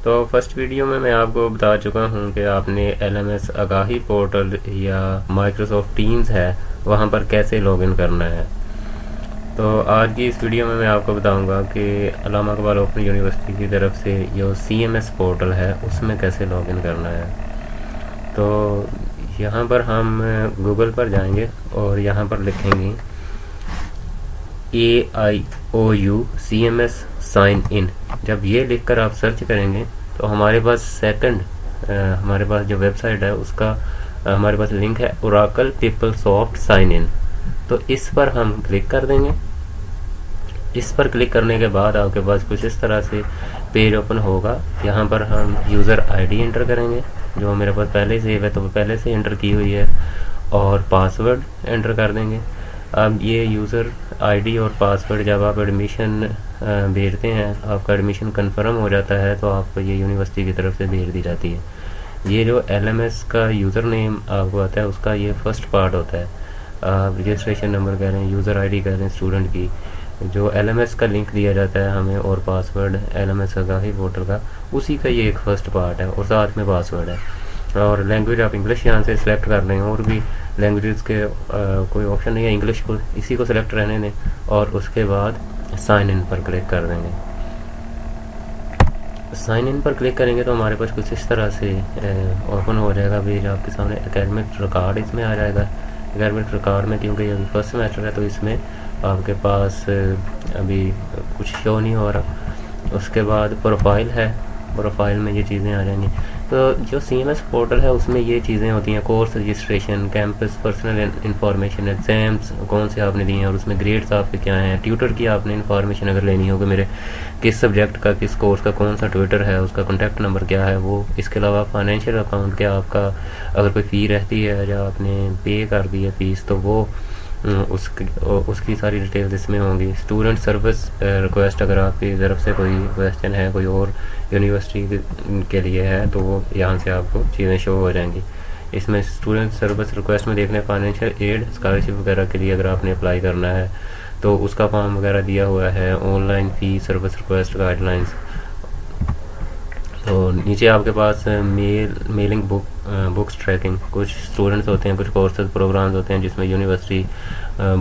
तो first video में मैं आपको बता चुका हूं कि आपने एलएमएस आगाही पोर्टल या माइक्रोसॉफ्ट टीम्स है वहां पर कैसे लॉगिन करना है। तो आज की इस वीडियो में मैं आपको बताऊंगा कि अल्लामा इकबाल ओपन यूनिवर्सिटी की तरफ से जो सीएमएस पोर्टल है उसमें कैसे लॉगिन करना है। तो यहाँ पर हम गूगल पर जाएंगे और यहाँ पर लिखेंगे AIOU साइन इन। जब ये लिखकर आप सर्च करेंगे तो हमारे पास हमारे पास जो वेबसाइट है उसका हमारे पास लिंक है ओरेकल पीपलसॉफ्ट साइन इन। तो इस पर हम क्लिक कर देंगे। इस पर क्लिक करने के बाद आपके पास कुछ इस तरह से पेज ओपन होगा। यहाँ पर हम यूज़र आईडी एंटर करेंगे जो मेरे पास पहले से है, तो पहले से एंटर की हुई है, और पासवर्ड एंटर कर देंगे। अब ये यूज़र आईडी और पासवर्ड जब आप एडमिशन भेजते हैं, आपका एडमिशन कंफर्म हो जाता है तो आपको ये यूनिवर्सिटी की तरफ से भेज दी जाती है। ये जो एलएमएस का यूज़र नेम आपको आता है उसका ये फर्स्ट पार्ट होता है। आप रजिस्ट्रेशन नंबर कह रहे हैं, यूज़र आईडी कह रहे हैं स्टूडेंट की, जो एलएमएस का लिंक दिया जाता है हमें और पासवर्ड एलएमएस आगाही पोर्टल का, उसी का ये एक फर्स्ट पार्ट है और साथ में पासवर्ड है। और लैंग्वेज आप इंग्लिश यहाँ से सिलेक्ट कर लेंगे, और भी लैंग्वेजेस के कोई ऑप्शन नहीं है, इंग्लिश को इसी को सिलेक्ट रहने दें और उसके बाद साइन इन पर क्लिक कर देंगे। साइन इन पर क्लिक करेंगे तो हमारे पास कुछ इस तरह से ओपन हो जाएगा पेज आपके सामने। एकेडमिक रिकॉर्ड इसमें आ जाएगा। एकेडमिक रिकॉर्ड में क्योंकि ये अभी फर्स्ट सेमेस्टर है तो इसमें आपके पास अभी कुछ शो नहीं हो रहा। उसके बाद प्रोफाइल है, प्रोफाइल में ये चीज़ें आ जाएंगी। तो जो सीएमएस पोर्टल है उसमें ये चीज़ें होती हैं, course registration, campus personal information, exams कौन से आपने दिए हैं और उसमें ग्रेड्स आपके क्या हैं, ट्यूटर की आपने इंफॉर्मेशन अगर लेनी होगी, मेरे किस सब्जेक्ट का किस कोर्स का कौन सा ट्यूटर है, उसका कॉन्टैक्ट नंबर क्या है वो। इसके अलावा फाइनेंशियल अकाउंट क्या आपका, अगर कोई फ़ी रहती है या आपने पे कर दी है फ़ीस तो वो उसकी सारी डिटेल्स इसमें होंगी। स्टूडेंट सर्विस रिक्वेस्ट अगर आपकी तरफ से कोई क्वेश्चन है कोई और यूनिवर्सिटी के लिए है तो वो यहाँ से आपको चीज़ें शो हो जाएंगी। इसमें स्टूडेंट सर्विस रिक्वेस्ट में देखने फाइनेंशियल एड स्कॉलरशिप वगैरह के लिए अगर आपने अप्लाई करना है तो उसका फॉर्म वगैरह दिया हुआ है, ऑनलाइन फ़ी सर्विस रिक्वेस्ट गाइडलाइंस। तो नीचे आपके पास मेलिंग बुक्स ट्रैकिंग, कुछ स्टूडेंट्स होते हैं, कुछ कोर्सेज प्रोग्राम्स होते हैं जिसमें यूनिवर्सिटी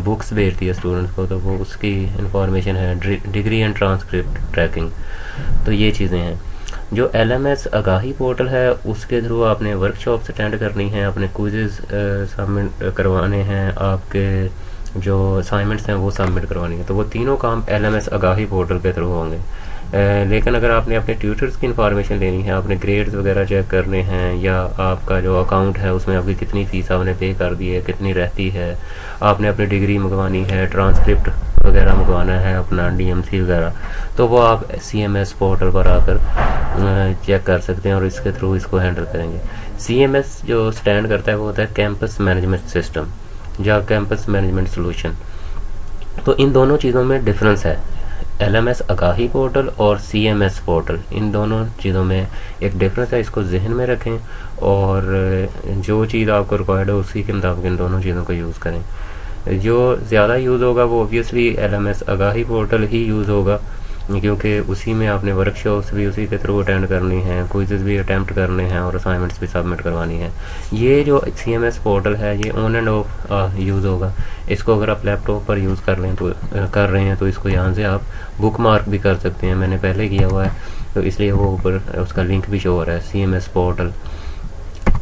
बुक्स भेजती है स्टूडेंट्स को, तो वो उसकी इंफॉर्मेशन है। डिग्री एंड ट्रांसक्रिप्ट ट्रैकिंग, तो ये चीज़ें हैं। जो एलएमएस आगाही पोर्टल है उसके थ्रू आपने वर्कशॉप्स अटेंड करनी है, अपने क्विज़ सबमिट करवाने हैं, आपके जो असाइनमेंट्स हैं वो सबमिट करवानी है। तो वो तीनों काम एलएमएस आगाही पोर्टल के थ्रू होंगे। लेकिन अगर आपने अपने ट्यूटर्स की इन्फॉर्मेशन लेनी है, आपने ग्रेड्स वगैरह चेक करने हैं, या आपका जो अकाउंट है उसमें आपकी कितनी फ़ीस आपने पे कर दी है, कितनी रहती है, आपने अपनी डिग्री मंगवानी है, ट्रांसक्रिप्ट वगैरह मंगवाना है, अपना डीएमसी वगैरह, तो वो आप सीएमएस पोर्टल पर आकर चेक कर सकते हैं और इसके थ्रू इसको हैंडल करेंगे। सीएमएस जो स्टैंड करता है वो होता है कैंपस मैनेजमेंट सिस्टम या कैंपस मैनेजमेंट सोल्यूशन। तो इन दोनों चीज़ों में डिफरेंस है, एलएमएस आगाही पोर्टल और सीएमएस पोर्टल, इन दोनों चीज़ों में एक डिफरेंस है। इसको जहन में रखें और जो चीज़ आपको रिक्वायर्ड है उसी के मुताबिक इन दोनों चीज़ों को यूज़ करें। जो ज़्यादा यूज़ होगा वो ऑब्वियसली एलएमएस आगाही पोर्टल ही यूज़ होगा, क्योंकि उसी में आपने वर्कशॉप्स भी उसी के थ्रू अटेंड करनी है, क्विज़ेस भी अटैम्प्ट करने हैं और असाइनमेंट्स भी सबमिट करवानी है। ये जो सीएमएस पोर्टल है ये ऑन एंड ऑफ यूज़ होगा। इसको अगर आप लैपटॉप पर यूज़ कर रहे हैं तो इसको यहाँ से आप बुक मार्क भी कर सकते हैं, मैंने पहले किया हुआ है तो इसलिए वो ऊपर उसका लिंक भी शो हो रहा है सीएमएस पोर्टल।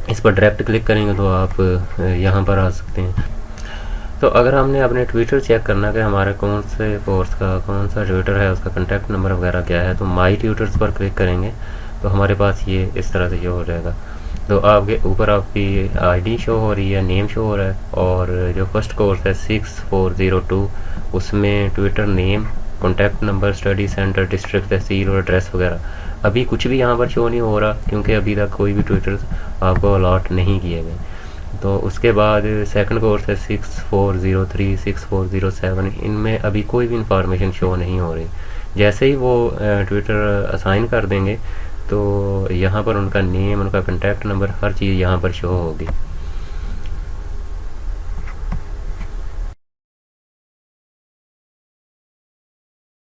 इस पर डायरेक्ट क्लिक करेंगे तो आप यहाँ पर आ सकते हैं। तो अगर हमने अपने ट्विटर चेक करना कि हमारे कौन से कोर्स का कौन सा ट्विटर है, उसका कॉन्टैक्ट नंबर वगैरह क्या है, तो माई ट्यूटर्स पर क्लिक करेंगे तो हमारे पास ये इस तरह से शो हो जाएगा। तो आपके ऊपर आपकी आईडी शो हो रही है, नेम शो हो रहा है, और जो फर्स्ट कोर्स है 6402 उसमें Twitter name, contact number, study center, district, तहसील और एड्रेस वगैरह। अभी कुछ भी यहाँ पर शो नहीं हो रहा क्योंकि अभी तक कोई भी ट्विटर आपको अलॉट नहीं किए गए। तो उसके बाद सेकंड कोर्स है 6403 6407, इनमें अभी कोई भी इंफॉर्मेशन शो नहीं हो रही। जैसे ही वो ट्विटर असाइन कर देंगे तो यहाँ पर उनका नेम, उनका कॉन्टैक्ट नंबर, हर चीज़ यहाँ पर शो होगी।